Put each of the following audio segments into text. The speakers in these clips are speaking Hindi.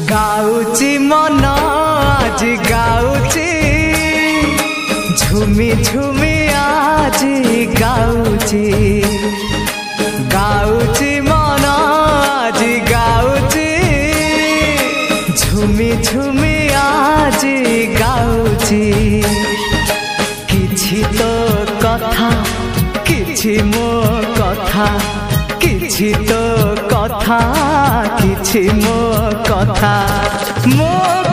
गाउची मन आज गाउची झुमी झुमी आज गाउची गाउची मन आज गाउची झुमी झुमी आज गाउची किछि तो कथा किछि मो कथा किछि तो कथा किछि मो कथा मो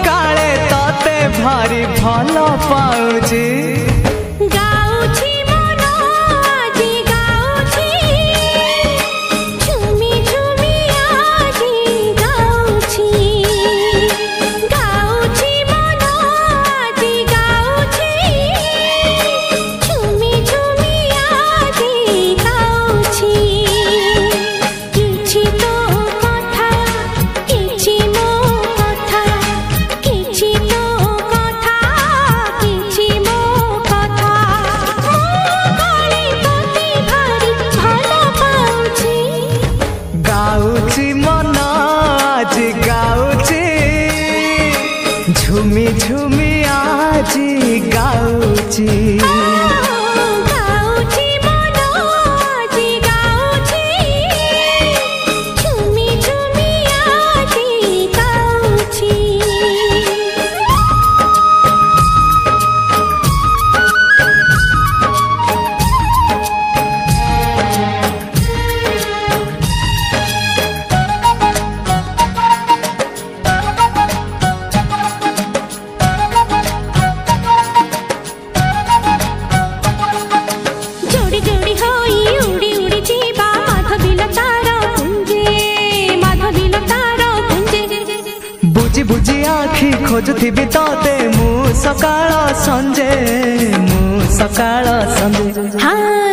काले तते भारी भल पाउची झुमी झुमी आज गाउची बुझी बुझी आखि खोजुथिबि तते मु सकाळ संजे हाँ